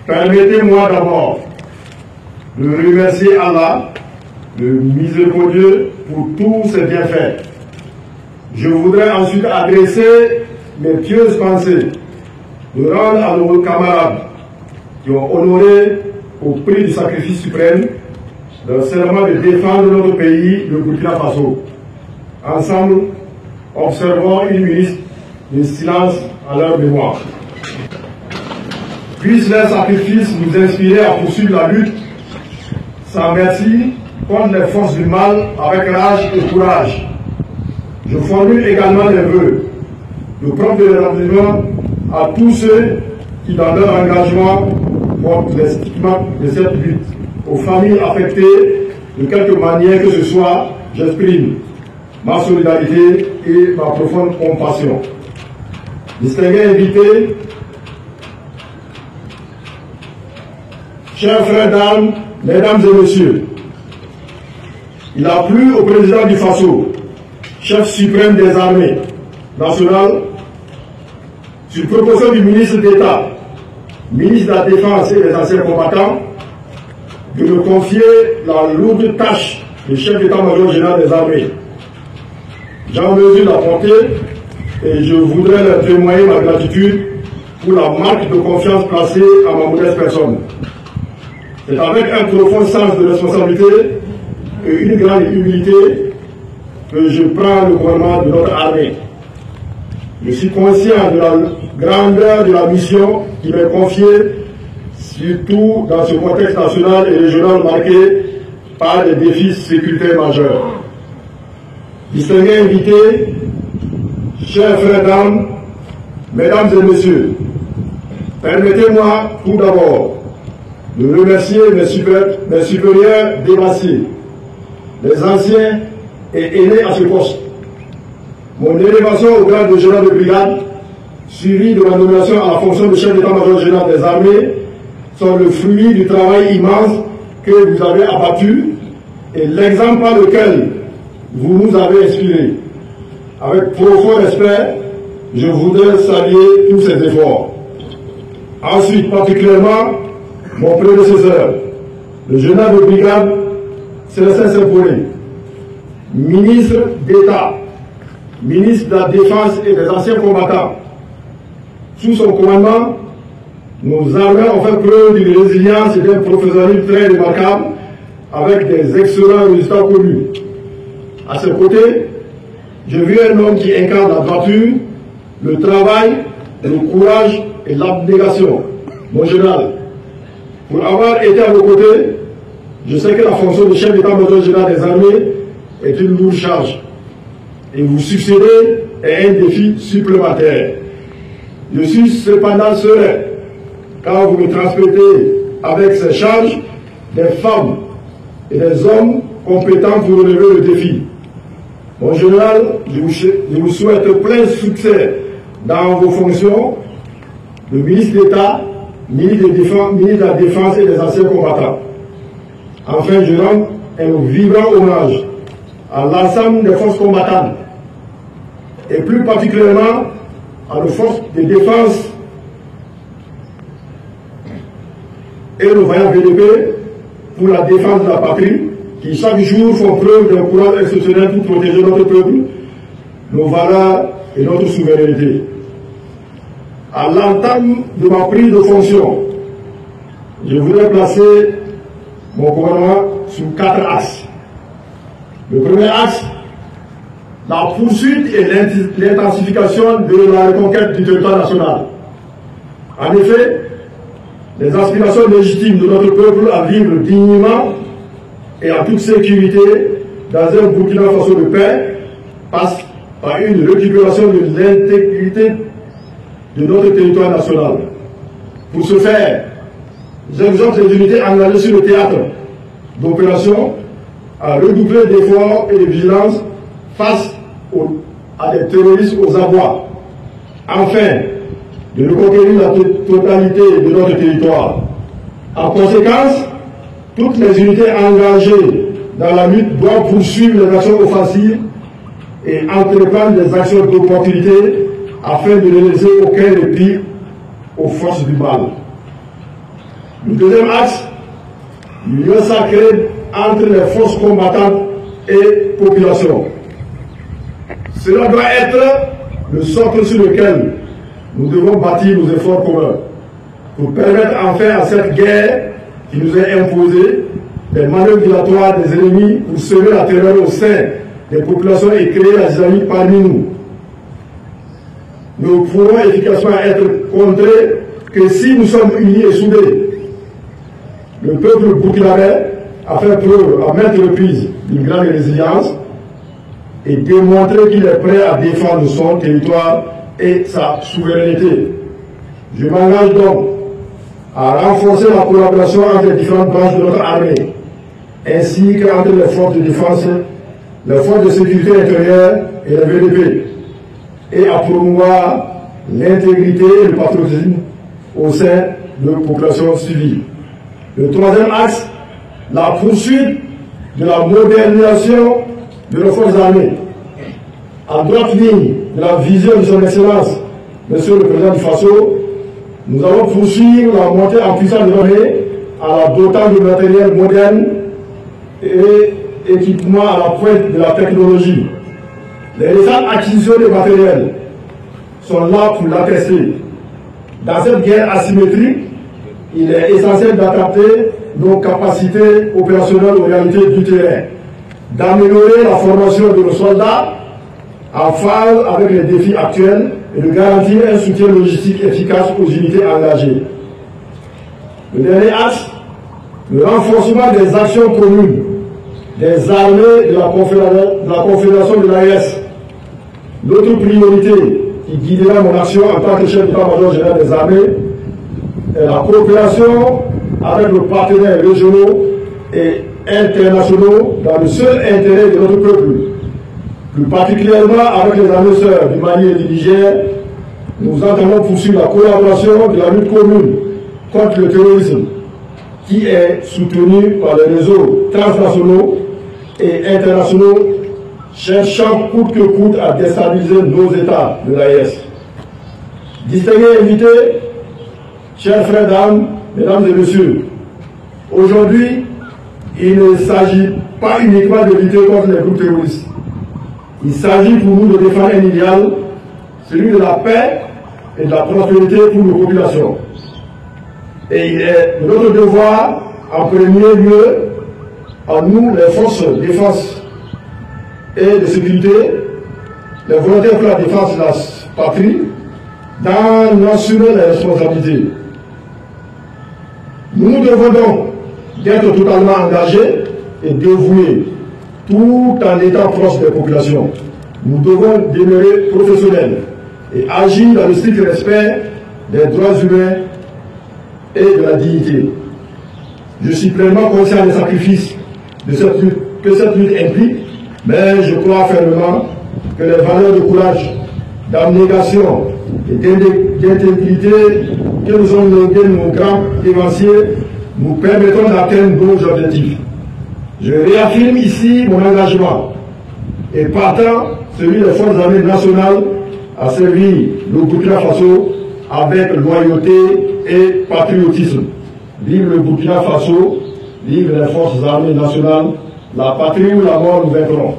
Permettez-moi d'abord de remercier Allah, le miséricordieux, pour tous ses bienfaits. Je voudrais ensuite adresser mes pieuses pensées de rendre à nos camarades qui ont honoré au prix du sacrifice suprême le serment de défendre notre pays, le Burkina Faso. Ensemble, observons une minute de silence à leur mémoire. Puisse leur sacrifice nous inspirer à poursuivre la lutte sans merci contre les forces du mal avec rage et courage. Je formule également les vœux de prompt rétablissement à tous ceux qui, dans leur engagement, portent les stigmates de cette lutte. Aux familles affectées, de quelque manière que ce soit, j'exprime ma solidarité et ma profonde compassion. Distingués invités, chers frères d'armes, mesdames et messieurs, il a plu au président du Faso, chef suprême des armées nationales, sur proposition du ministre d'État, ministre de la Défense et des anciens combattants, de me confier la lourde tâche de chef d'état-major général des armées. J'en mesure la portée et je voudrais leur témoigner ma gratitude pour la marque de confiance placée à ma modeste personne. C'est avec un profond sens de responsabilité et une grande humilité que je prends le commandement de notre armée. Je suis conscient de la grandeur de la mission qui m'est confiée, surtout dans ce contexte national et régional marqué par des défis sécuritaires majeurs. Distingués invités, chers frères d'armes, mesdames et messieurs, permettez-moi tout d'abord de remercier mes supérieurs dévassés, les anciens et aînés à ce poste. Mon élévation au grade de général de brigade, suivie de ma nomination à la fonction de chef d'état-major général des armées, sont le fruit du travail immense que vous avez abattu et l'exemple par lequel vous nous avez inspiré. Avec profond respect, je voudrais saluer tous ces efforts. Ensuite, particulièrement, mon prédécesseur, le général de brigade Célestin Saint-Paulin, ministre d'État, ministre de la Défense et des anciens combattants. Sous son commandement, nos armées ont fait preuve d'une résilience et d'un professionnalisme très remarquable avec des excellents résultats connus. À ses côtés, j'ai vu un homme qui incarne la droiture, le travail, le courage et l'abnégation. Mon général, pour avoir été à vos côtés, je sais que la fonction de chef d'état-major général des armées est une lourde charge. Et vous succéder est un défi supplémentaire. Je suis cependant serein, car vous me transmettez avec ces charges des femmes et des hommes compétents pour relever le défi. Mon général, je vous souhaite plein succès dans vos fonctions de ministre d'État, ministre de la Défense et des anciens combattants. Enfin, je rends un vibrant hommage à l'ensemble des forces combattantes et plus particulièrement à nos forces de défense et nos vaillants VDP pour la défense de la patrie qui chaque jour font preuve d'un courage exceptionnel pour protéger notre peuple, nos valeurs et notre souveraineté. À l'entame de ma prise de fonction, je voudrais placer mon gouvernement sur 4 axes. Le premier axe, la poursuite et l'intensification de la reconquête du territoire national. En effet, les aspirations légitimes de notre peuple à vivre dignement et en toute sécurité dans un Burkina Faso de paix passent par une récupération de l'intégrité de notre territoire national. Pour ce faire, j'exhorte les unités engagées sur le théâtre d'opération à redoubler d'efforts et de vigilance face à des terroristes aux abois, afin de reconquérir la totalité de notre territoire. En conséquence, toutes les unités engagées dans la lutte doivent poursuivre les actions offensives et entreprendre des actions d'opportunité afin de ne laisser aucun répit aux forces du mal. Le deuxième axe, l'union sacrée entre les forces combattantes et population. Cela doit être le socle sur lequel nous devons bâtir nos efforts communs pour permettre enfin à cette guerre qui nous est imposée des manœuvres dilatoires des ennemis pour semer la terreur au sein des populations et créer la dynamique parmi nous. Nous pourrons efficacement être contrés que si nous sommes unis et soudés. Le peuple burkinabé a fait preuve à maintes reprises d'une grande résilience et démontré qu'il est prêt à défendre son territoire et sa souveraineté. Je m'engage donc à renforcer la collaboration entre les différentes branches de notre armée, ainsi qu'entre les forces de défense, les forces de sécurité intérieure et les VDP, et à promouvoir l'intégrité et le patriotisme au sein de la population civile. Le troisième axe, la poursuite de la modernisation de nos forces armées. En droite ligne de la vision de son Excellence, Monsieur le Président du Faso, nous allons poursuivre la montée en puissance de l'armée en la dotant de matériel moderne et équipement à la pointe de la technologie. Les récentes acquisitions de matériel sont là pour l'attester. Dans cette guerre asymétrique, il est essentiel d'adapter nos capacités opérationnelles aux réalités du terrain, d'améliorer la formation de nos soldats en phase avec les défis actuels et de garantir un soutien logistique efficace aux unités engagées. Le dernier axe, le renforcement des actions communes des armées de la Confédération de l'AES. L'autre priorité qui guidera mon action en tant que chef d'état-major général des armées est la coopération avec nos partenaires régionaux et internationaux dans le seul intérêt de notre peuple. Plus particulièrement avec les armées sœurs du Mali et du Niger, nous entendons poursuivre la collaboration de la lutte commune contre le terrorisme, qui est soutenue par les réseaux transnationaux et internationaux cherchant coûte que coûte à déstabiliser nos États de l'AES. Distingués invités, chers frères, dames, mesdames et messieurs, aujourd'hui, il ne s'agit pas uniquement de lutter contre les groupes terroristes. Il s'agit pour nous de défendre un idéal, celui de la paix et de la prospérité pour nos populations. Et il est de notre devoir, en premier lieu, à nous, les forces de défense et de sécurité, les volontaires pour la défense de la patrie, d'en assumer les responsabilités. Nous devons donc être totalement engagés et dévoués, tout en étant proches des populations. Nous devons demeurer professionnels et agir dans le strict respect des droits humains et de la dignité. Je suis pleinement conscient des sacrifices que cette lutte implique, mais je crois fermement que les valeurs de courage, d'abnégation et d'intégrité que nous ont léguées nos grands évanciers nous permettront d'atteindre nos objectifs. Je réaffirme ici mon engagement et partant celui des forces armées nationales à servir le Burkina Faso avec loyauté et patriotisme. Vive le Burkina Faso, vive les forces armées nationales, la patrie ou la mort nous vaincront.